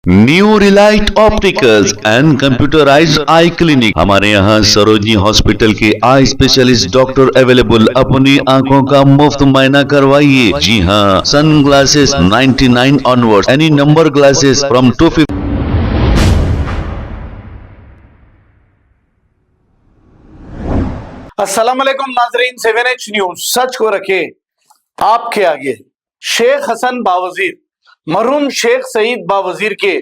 New relight opticals and computerised eye clinic. हमारे यहाँ Sarojini hospital के आई स्पेशलिस्ट डॉक्टर अवेलेबल। अपनी आंखों का मुफ्त मुआयना करवाइए। जी हाँ, sun glasses 99 onward, any number glasses from 250। अस्सलाम वालेकुम नाजरीन, 7H न्यूज सच को रखे आपके आगे। शेख हसन बावजीर मरहूम शेख सईद बावजीर के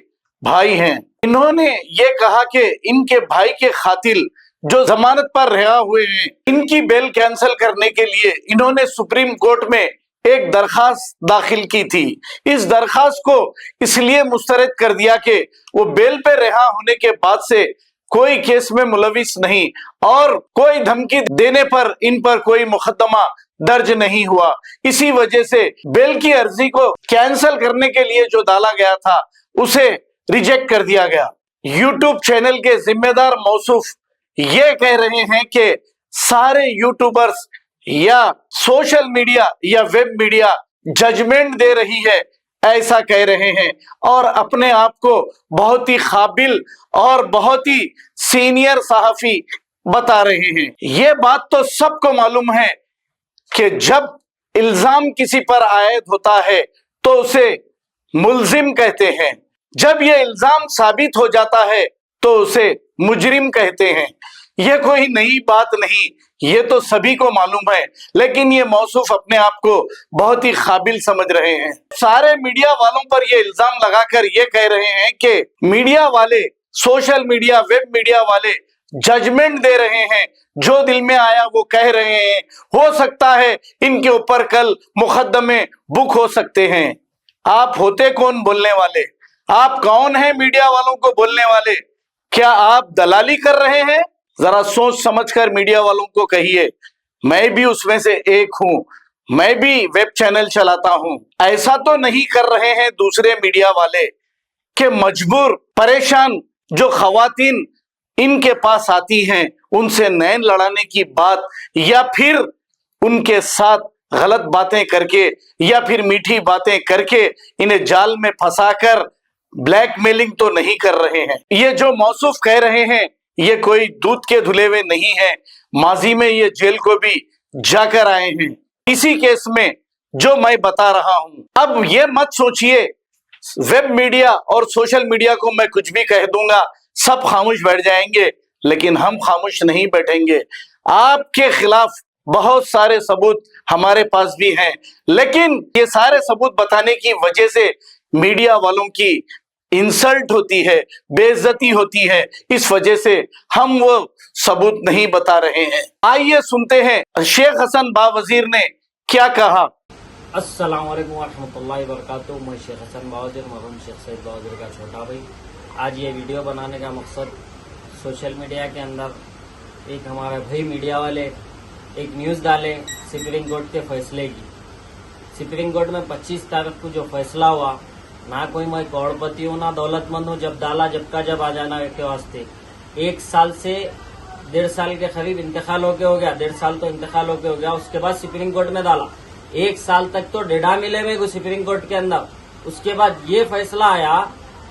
भाई हैं। इन्होंने ये कहा कि इनके भाई के कातिल जो जमानत पर रिहा हुए हैं, इनकी बेल कैंसिल करने के लिए इन्होंने सुप्रीम कोर्ट में एक दरखास्त दाखिल की थी। इस दरखास्त को इसलिए मुस्तरद कर दिया कि वो बेल पे रिहा होने के बाद से कोई केस में मुलविस नहीं और कोई धमकी देने पर इन पर कोई मुकदमा दर्ज नहीं हुआ। इसी वजह से बेल की अर्जी को कैंसिल करने के लिए जो डाला गया था उसे रिजेक्ट कर दिया गया। यूट्यूब चैनल के जिम्मेदार मौसूफ ये कह रहे हैं कि सारे यूट्यूबर्स या सोशल मीडिया या वेब मीडिया जजमेंट दे रही है, ऐसा कह रहे हैं और अपने आप को बहुत ही काबिल और बहुत ही सीनियर सहाफी बता रहे हैं। ये बात तो सबको मालूम है कि जब इल्जाम किसी पर आयद होता है तो उसे मुल्जिम कहते हैं, जब ये इल्जाम साबित हो जाता है तो उसे मुजरिम कहते हैं। ये कोई नई बात नहीं, ये तो सभी को मालूम है, लेकिन ये मौसूफ अपने आप को बहुत ही काबिल समझ रहे हैं। सारे मीडिया वालों पर ये इल्जाम लगाकर ये कह रहे हैं कि मीडिया वाले, सोशल मीडिया, वेब मीडिया वाले जजमेंट दे रहे हैं, जो दिल में आया वो कह रहे हैं। हो सकता है इनके ऊपर कल मुकदमे बुक हो सकते हैं। आप होते कौन बोलने वाले? आप कौन हैं मीडिया वालों को बोलने वाले? क्या आप दलाली कर रहे हैं? जरा सोच समझकर मीडिया वालों को कहिए। मैं भी उसमें से एक हूं, मैं भी वेब चैनल चलाता हूं। ऐसा तो नहीं कर रहे हैं दूसरे मीडिया वाले कि मजबूर परेशान जो खवातीन इनके पास आती हैं उनसे नैन लड़ाने की बात या फिर उनके साथ गलत बातें करके या फिर मीठी बातें करके इन्हें जाल में फंसाकर ब्लैकमेलिंग तो नहीं कर रहे हैं। ये जो मौसूफ कह रहे हैं ये कोई दूध के धुले हुए नहीं है, माजी में ये जेल को भी जाकर आए हैं इसी केस में जो मैं बता रहा हूं। अब ये मत सोचिए वेब मीडिया और सोशल मीडिया को मैं कुछ भी कह दूंगा सब खामोश बैठ जाएंगे, लेकिन हम खामोश नहीं बैठेंगे। आपके खिलाफ बहुत सारे सबूत हमारे पास भी हैं, लेकिन ये सारे सबूत बताने की वजह से मीडिया वालों की इंसल्ट होती है, बेइज्जती होती है, इस वजह से हम वो सबूत नहीं बता रहे हैं। आइए सुनते हैं शेख हसन बावजीर ने क्या कहा। अस्सलाम वालेकुम रहमतुल्लाहि व बरकातुहू। मैं शेख हसन बावजीर, मरहूम शेख सईद बावजीर का छोटा भाई। आज ये वीडियो बनाने का मकसद सोशल मीडिया के अंदर एक हमारे भाई मीडिया वाले एक न्यूज़ डाले सुप्रीम कोर्ट के फैसले की। सुप्रीम कोर्ट में 25 तारीख को जो फैसला हुआ, ना कोई मैं करोड़पति हूँ ना दौलतमंद हूँ, जब डाला जब का जब आ जाना के वास्ते 1 साल से 1.5 साल के करीब इंतकाल होके हो गया, 1.5 साल तो इंतकाल होके हो गया। उसके बाद सुप्रीम कोर्ट में डाला 1 साल तक तो डेढ़ा मिले मेरे को सुप्रीम कोर्ट के अंदर। उसके बाद ये फैसला आया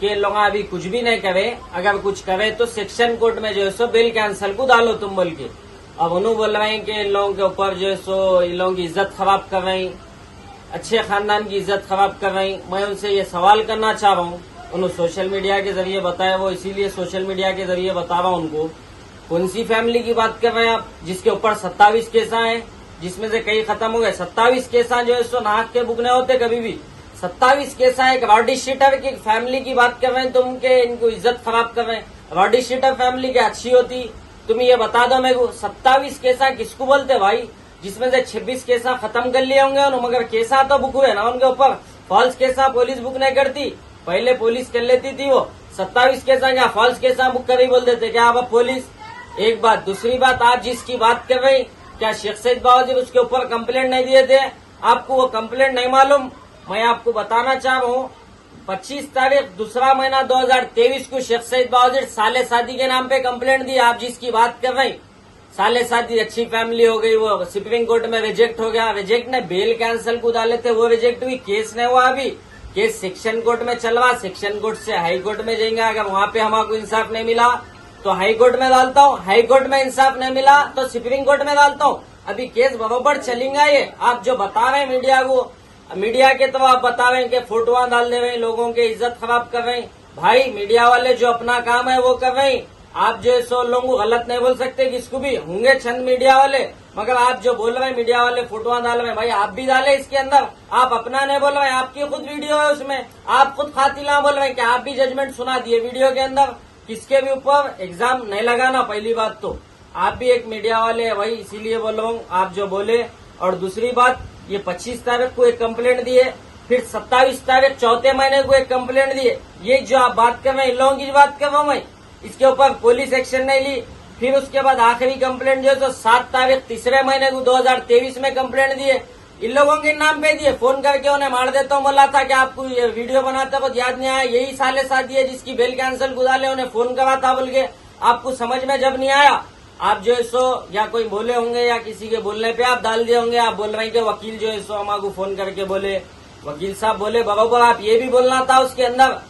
कि लोग अभी कुछ भी नहीं करे, अगर कुछ करे तो सेक्शन कोर्ट में जो है सो बेल कैंसिल को डालो तुम बोल के। अब उन्होंने बोल रहे हैं कि इन लोगों के ऊपर जो है सो इन लोगों की इज्जत खराब कर रही, अच्छे खानदान की इज्जत खराब कर रही। मैं उनसे ये सवाल करना चाह रहा हूँ, उन्होंने सोशल मीडिया के जरिए बताया, वो इसीलिए सोशल मीडिया के जरिए बता रहा हूँ उनको। कौन सी फैमिली की बात कर रहे हैं आप जिसके ऊपर 27 केसा हैं, जिसमें से कई खत्म हो गए। 27 केसा जो है सो नाक के बुकने होते कभी भी। 27 केसा एक रॉडी शीटर की फैमिली की बात कर रहे हैं तुम के इनको इज्जत खराब कर रहे हैं। रॉडी शीटर फैमिली की अच्छी होती, तुम ये बता दो मेरे को। 27 केसा किसको बोलते भाई, जिसमें से 26 केसा खत्म कर लिए होंगे, मगर केसा तो बुक हुए ना उनके ऊपर। फॉल्स केसा पुलिस बुक नहीं करती, पहले पुलिस कर लेती थी वो। 27 केसा क्या फॉल्स केसा बुक कर ही बोल देते क्या आप पुलिस? एक बात। दूसरी बात, आप जिसकी बात कर रही, क्या शेख सईद बावजीर उसके ऊपर कंप्लेंट नहीं दिए थे? आपको वो कंप्लेंट नहीं मालूम? मैं आपको बताना चाह रहा हूँ 25 तारीख 2रा महीना 2023 को शेख सईद बावजीर साले शादी के नाम पे कंप्लेंट दी। आप जिसकी बात कर रही, साले शादी अच्छी फैमिली हो गई, वो सुप्रीम कोर्ट में रिजेक्ट हो गया। रिजेक्ट ने बेल कैंसिल को डाले थे, वो रिजेक्ट हुई, केस नहीं हुआ अभी। केस सेक्शन कोर्ट में चलवा, सेक्शन कोर्ट से हाई कोर्ट में जाएंगे। अगर वहाँ पे हमको इंसाफ नहीं मिला तो हाई कोर्ट में डालता हूँ, हाई कोर्ट में इंसाफ नहीं मिला तो सुप्रीम कोर्ट में डालता हूँ। अभी केस बराबर चलेगा। ये आप जो बता रहे हैं मीडिया को, मीडिया के तो आप बता रहे हैं कि फोटोआं डाल दे रहे हैं, लोगों की इज्जत खराब कर रहे हैं। भाई मीडिया वाले जो अपना काम है वो कर रहे हैं। आप जो सो लोगों को गलत नहीं बोल सकते, किसको भी होंगे चंद मीडिया वाले, मगर आप जो बोल रहे हैं मीडिया वाले फोटोआं डाल रहे हैं, भाई आप भी डाले इसके अंदर। आप अपना नहीं बोल रहे हैं, आपकी खुद वीडियो है उसमें, आप खुद खातिला बोल रहे हैं कि आप भी जजमेंट सुना दिए वीडियो के अंदर। किसके भी ऊपर एग्जाम नहीं लगाना, पहली बात तो आप भी एक मीडिया वाले है भाई, इसीलिए बोल रहा हूँ आप जो बोले। और दूसरी बात, ये 25 तारीख को एक कंप्लेंट दिए, फिर 27 तारीख चौथे महीने को एक कंप्लेंट दिए। ये जो आप बात कर रहे हैं इन लोगों की बात कर रहा हूँ मैं, इसके ऊपर पुलिस एक्शन नहीं ली। फिर उसके बाद आखिरी कंप्लेंट जो है तो 7 तारीख तीसरे महीने को 2023 में कंप्लेंट दिए। इन लोगों के नाम पे दिए, फोन करके उन्हें मार देता हूँ बोला था कि आपको ये वीडियो बनाते वक्त याद नहीं आया। यही साले साथी है जिसकी बेल कैंसिल गुजारे, उन्हें फोन करा था बोल के, आपको समझ में जब नहीं आया आप जो है सो या कोई बोले होंगे या किसी के बोलने पे आप डाल दिए होंगे। आप बोल रहे हैं कि वकील जो है सो हमारे फोन करके बोले, वकील साहब बोले बराबर, आप ये भी बोलना था उसके अंदर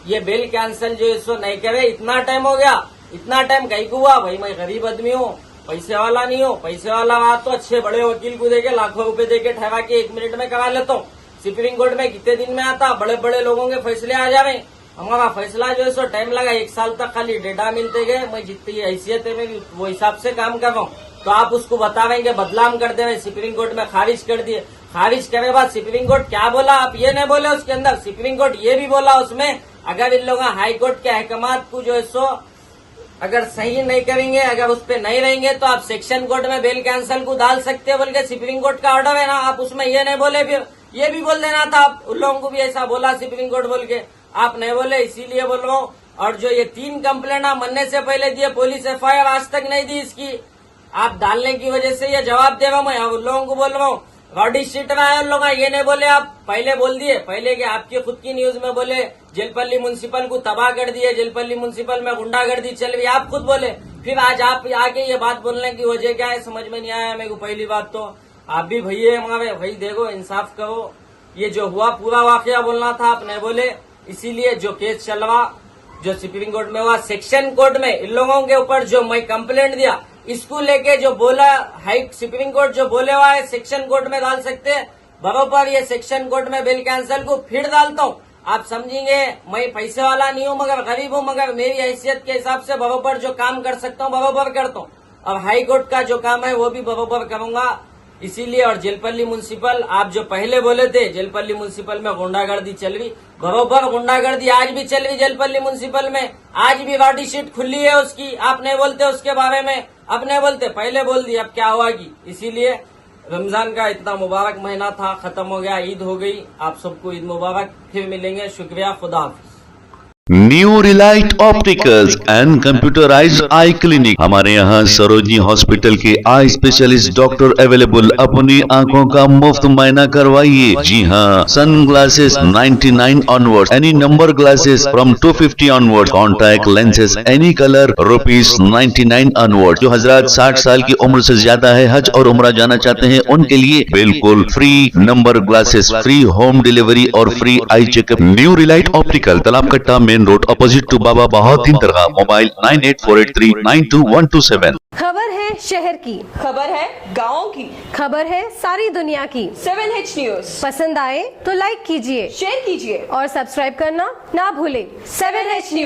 ये बेल कैंसिल जो है सो नहीं करे। इतना टाइम हो गया, इतना टाइम कहीं को हुआ भाई, मैं गरीब आदमी हूँ, पैसे वाला नहीं हूँ। पैसे वाला बात तो अच्छे बड़े वकील को देके लाखों रुपए देके ठहरा के 1 मिनट में करा लेता हूँ। सुप्रीम कोर्ट में कितने दिन में आता, बड़े बड़े लोगों के फैसले आ जा रहे। हमारा फैसला जो है सो टाइम लगा, 1 साल तक खाली डेटा मिलते गए। मैं जितनी हैसियत है मैं भी वो हिसाब से काम कर रहा हूँ। तो आप उसको बता रहे हैं कि बदलाव कर दे रहे, सुप्रीम कोर्ट में खारिज कर दिए। खारिज करे बाद सुप्रीम कोर्ट क्या बोला, आप ये नहीं बोले उसके अंदर। सुप्रीम कोर्ट ये भी बोला उसमें, अगर इन लोग हाई कोर्ट के अहकामात को जो है सो अगर सही नहीं करेंगे, अगर उस पर नहीं रहेंगे तो आप सेक्शन कोर्ट में बेल कैंसिल को डाल सकते हैं बोल के सुप्रीम कोर्ट का ऑर्डर है ना। आप उसमें ये नहीं बोले, फिर ये भी बोल देना था। आप उन लोगों को भी ऐसा बोला सुप्रीम कोर्ट बोल के, आप नहीं बोले, इसीलिए बोल रहा हूँ। और जो ये 3 कंप्लेंट आप मरने से पहले दिए, पुलिस FIR आज तक नहीं दी इसकी, आप डालने की वजह से ये जवाब दे रहा हूँ मैं। उन लोगों को बोल रहा हूँ रॉडी शीटर आए उन लोग, ये नहीं बोले, आप पहले बोल दिए। पहले कि आपकी खुद की न्यूज में बोले जेलपल्ली म्युनिसिपल को तबाह कर दिए, जेलपल्ली म्युनिसिपल में गुंडागर्दी चल रही, आप खुद बोले। फिर आज आप आके ये बात बोलने की वजह क्या है, समझ में नहीं आया मेरे को। पहली बात तो आप भी भैया हमारे, भाई देखो इंसाफ करो। ये जो हुआ पूरा वाकया बोलना था, आप नहीं बोले। इसीलिए जो केस चल रहा, जो सुप्रीम कोर्ट में हुआ, सेक्शन कोर्ट में इन लोगों के ऊपर जो मैं कंप्लेंट दिया, इसको लेके जो बोला हाई सुप्रीम कोर्ट जो बोले हुआ है सेक्शन कोर्ट में डाल सकते हैं बराबर। ये सेक्शन कोर्ट में बेल कैंसिल को फिर डालता हूँ। आप समझेंगे मैं पैसे वाला नहीं हूँ, मगर गरीब हूँ, मगर मेरी हैसियत के हिसाब से बराबर जो काम कर सकता हूँ बराबर करता हूँ। अब हाई कोर्ट का जो काम है वो भी बराबर करूंगा। इसीलिए और जेलपल्ली म्युनिसिपल, आप जो पहले बोले थे जेलपल्ली म्युनिसिपल में गुंडागर्दी चल रही, बराबर गुंडागर्दी आज भी चल रही जेलपल्ली म्युनिसिपल में। आज भी बॉडी शीट खुली है उसकी, आप नहीं बोलते उसके बारे में, अब नहीं बोलते, पहले बोल दी, अब क्या हुआ कि। इसीलिए रमजान का इतना मुबारक महीना था, खत्म हो गया, ईद हो गई। आप सबको ईद मुबारक, फिर मिलेंगे, शुक्रिया, खुदा हाफिज। New relight opticals and computerised eye clinic, हमारे यहाँ सरोजनी हॉस्पिटल के आई स्पेशलिस्ट डॉक्टर अवेलेबल। अपनी आंखों का मुफ्त मायना करवाइए। जी हाँ, sun glasses 99 onward, any number glasses from 250 onward, contact lenses any colour ₹99 onward. जो हजरात 60 साल की उम्र से ज्यादा है, हज और उम्रा जाना चाहते हैं, उनके लिए बिल्कुल free number glasses, free home delivery और free eye checkup. New relight optical, Talab Katta, main road, opposite to Baba Bahauddin दरगाह। मोबाइल 9848392127। खबर है शहर की, खबर है गाँव की, खबर है सारी दुनिया की। 7H न्यूज पसंद आए तो लाइक कीजिए, शेयर कीजिए और सब्सक्राइब करना ना भूले। 7H news.